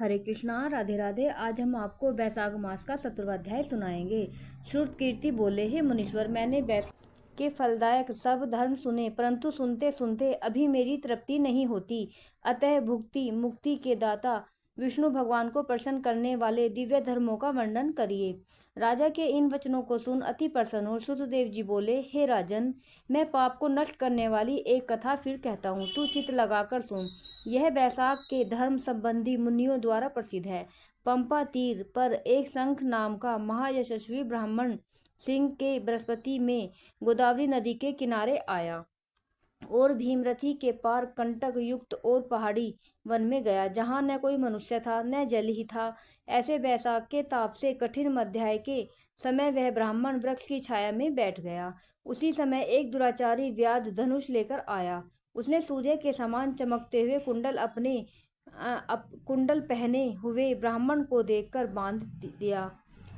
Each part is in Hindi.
हरे कृष्णा, राधे राधे। आज हम आपको बैसाख मास का 17वां अध्याय सुनाएंगे। श्रुत कीर्ति बोले, हे मुनीश्वर, मैंने बैसाख के फलदायक सब धर्म सुने, परंतु सुनते सुनते अभी मेरी तृप्ति नहीं होती। अतः भुक्ति मुक्ति के दाता विष्णु भगवान को प्रसन्न करने वाले दिव्य धर्मों का वर्णन करिए। राजा के इन वचनों को सुन अति प्रसन्न हो श्रुतदेव जी बोले, हे राजन, मैं पाप को नष्ट करने वाली एक कथा फिर कहता हूँ, तू चित्त लगाकर सुन। यह बैसाख के धर्म संबंधी मुनियों द्वारा प्रसिद्ध है। पंपा तीर पर एक शंख नाम का महायशस्वी ब्राह्मण सिंह के बृहस्पति में गोदावरी नदी के किनारे आया और भीमरथी के पार कंटक युक्त और पहाड़ी वन में गया, जहाँ न कोई मनुष्य था न जल ही था। ऐसे बैसाख के ताप से कठिन मध्याह्न के समय वह ब्राह्मण वृक्ष की छाया में बैठ गया। उसी समय एक दुराचारी व्याध धनुष लेकर आया। उसने सूर्य के समान चमकते हुए कुंडल पहने हुए ब्राह्मण को देखकर बांध दिया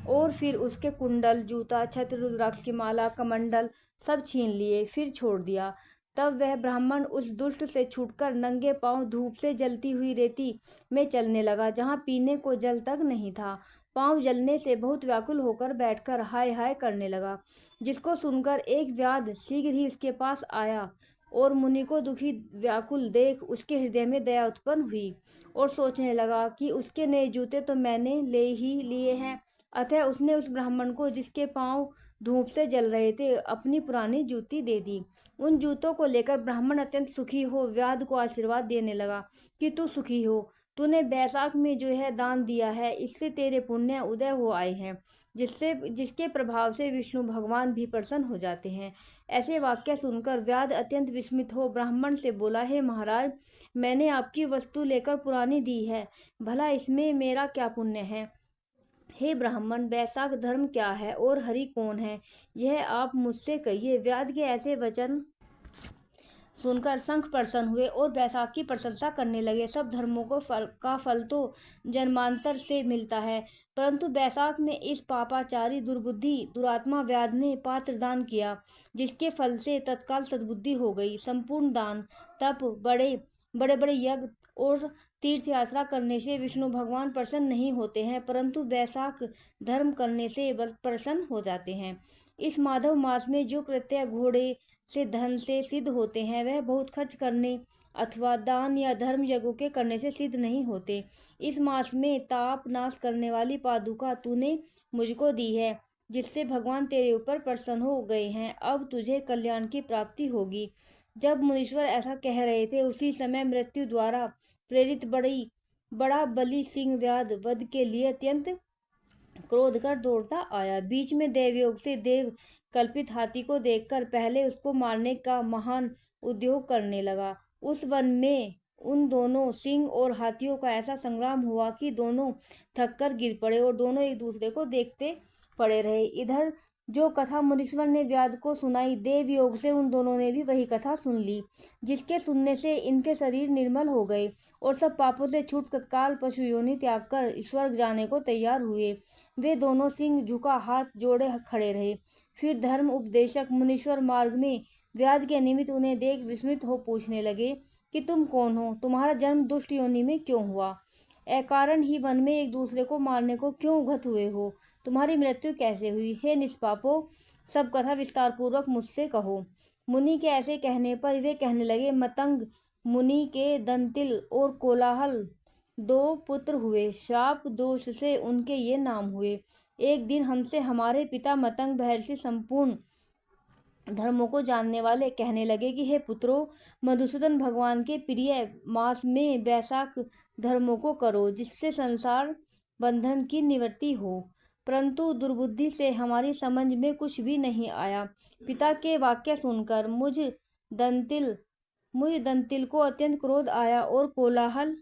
और फिर उसके कुंडल, जूता, छत्र, रुद्राक्ष की माला, कमंडल सब छीन लिए, फिर छोड़ दिया। तब वह ब्राह्मण उस दुष्ट से छूटकर नंगे पांव धूप से जलती हुई रेती में चलने लगा, जहाँ पीने को जल तक नहीं था। पांव जलने से बहुत व्याकुल होकर बैठकर हाय हाय करने लगा, जिसको सुनकर एक व्याध शीघ्र ही उसके पास आया और मुनि को दुखी व्याकुल देख उसके हृदय में दया उत्पन्न हुई और सोचने लगा कि उसके नए जूते तो मैंने ले ही लिए हैं। अतः उसने उस ब्राह्मण को, जिसके पांव धूप से जल रहे थे, अपनी पुरानी जूती दे दी। उन जूतों को लेकर ब्राह्मण अत्यंत सुखी हो व्याध को आशीर्वाद देने लगा कि तू सुखी हो, तूने बैसाख में जो है दान दिया है, इससे तेरे पुण्य उदय हो आए हैं, जिसके प्रभाव से विष्णु भगवान भी प्रसन्न हो जाते हैं। ऐसे वाक्य सुनकर व्याध अत्यंत विस्मित हो ब्राह्मण से बोला, हे महाराज, मैंने आपकी वस्तु लेकर पुरानी दी है, भला इसमें मेरा क्या पुण्य है? हे ब्राह्मण, बैसाख धर्म क्या है और हरि कौन है, यह आप मुझसे कहिए। व्याध के ऐसे वचन सुनकर शंख प्रसन्न हुए और बैसाख की प्रशंसा करने लगे। सब धर्मों को का फल तो जन्मांतर से मिलता है, परंतु बैसाख में इस पापाचारी दुर्बुद्धि दुरात्मा व्याध ने पात्र दान किया, जिसके फल से तत्काल सद्बुद्धि हो गई। संपूर्ण दान, तप, बड़े बड़े यज्ञ और तीर्थ यात्रा करने से विष्णु भगवान प्रसन्न नहीं होते हैं, परंतु बैसाख धर्म करने से प्रसन्न हो जाते हैं। इस माधव मास में जो कृत्य घोड़े से धन से सिद्ध होते हैं, वह बहुत खर्च करने अथवा दान या धर्म यज्ञों के करने से सिद्ध नहीं होते। इस मास में ताप नाश करने वाली पादुका तूने मुझको दी है, जिससे भगवान तेरे ऊपर प्रसन्न हो गए हैं। अब तुझे कल्याण की प्राप्ति होगी। जब मुनीश्वर ऐसा कह रहे थे, उसी समय मृत्यु द्वारा प्रेरित बड़ा बलि सिंह व्याध वध के लिए अत्यंत क्रोध कर दौड़ता आया। बीच में देवयोग से देव कल्पित हाथी को देखकर पहले उसको मारने का महान उद्योग करने लगा। उस वन में उन दोनों सिंह और हाथियों का ऐसा संग्राम हुआ कि दोनों थककर गिर पड़े और दोनों एक दूसरे को देखते पड़े रहे। इधर जो कथा मुनीश्वर ने व्याध को सुनाई, देव योग से उन दोनों ने भी वही कथा सुन ली, जिसके सुनने से इनके शरीर निर्मल हो गए और सब पापों से छूट तत्काल पशु योनि त्याग कर स्वर्ग जाने को तैयार हुए। वे दोनों सिंह झुका हाथ जोड़े खड़े रहे। फिर धर्म उपदेशक मुनीश्वर मार्ग में व्याध के निमित्त उन्हें देख विस्मित हो पूछने लगे कि तुम कौन हो, तुम्हारा जन्म दुष्ट योनि में क्यों हुआ, अकारण ही वन में एक दूसरे को मारने को क्यों उद्यत हुए हो, तुम्हारी मृत्यु कैसे हुई? हे निष्पापो, सब कथा विस्तार पूर्वक मुझसे कहो। मुनि के ऐसे कहने पर वे कहने लगे, मतंग मुनि के दंतिल और कोलाहल दो पुत्र हुए। शाप दोष से उनके ये नाम हुए। एक दिन हमसे हमारे पिता मतंग महर्षि संपूर्ण धर्मों को जानने वाले कहने लगे कि हे पुत्रों, मधुसूदन भगवान के प्रिय मास में बैसाख धर्मों को करो, जिससे संसार बंधन की निवृत्ति हो। परंतु दुर्बुद्धि से हमारी समझ में कुछ भी नहीं आया। पिता के वाक्य सुनकर मुझ दंतिल को अत्यंत क्रोध आया और कोलाहल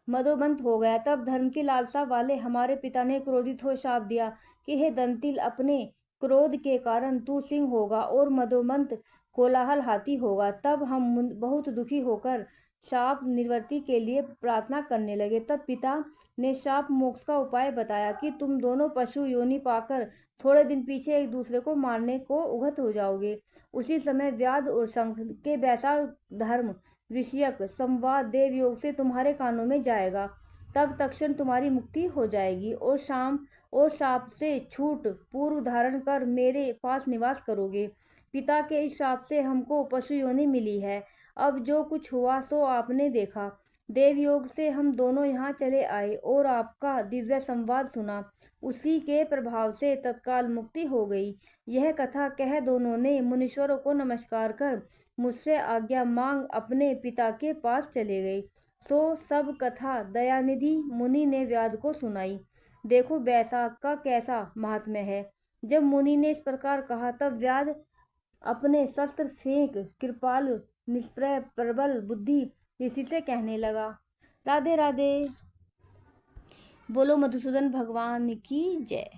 मदोमंत हो गया। तब धर्म की लालसा वाले हमारे पिता ने क्रोधित हो शाप दिया कि हे दंतिल, अपने क्रोध के कारण तू सिंह होगा और मदोमंत कोलाहल हाथी होगा। तब हम बहुत दुखी होकर शाप निवृत्ति के लिए प्रार्थना करने लगे। तब पिता ने शाप मोक्ष का उपाय बताया कि तुम दोनों पशु योनि पाकर थोड़े दिन पीछे एक दूसरे को मारने को उद्यत हो जाओगे। उसी समय व्याध और शंख के बैसाख धर्म विषयक संवाद देव योग से तुम्हारे कानों में जाएगा। तब तक्षण तुम्हारी मुक्ति हो जाएगी और शाप से छूट पूर्व धारण कर मेरे पास निवास करोगे। पिता के इस शाप से हमको पशु योनि मिली है। अब जो कुछ हुआ सो आपने देखा। देवयोग से हम दोनों यहाँ चले आए और आपका दिव्य संवाद सुना। उसी के प्रभाव से तत्काल मुक्ति हो गई। यह कथा कह दोनों ने मुनीश्वरों को नमस्कार कर मुझसे आज्ञा मांग अपने पिता के पास चले गए। सो सब कथा दयानिधि मुनि ने व्याध को सुनाई। देखो बैसाख का कैसा महात्म्य है। जब मुनि ने इस प्रकार कहा तब व्याध अपने शस्त्र फेंक कृपाल निष्प्रय प्रबल बुद्धि ऋषि से कहने लगा। राधे राधे। बोलो मधुसूदन भगवान की जय।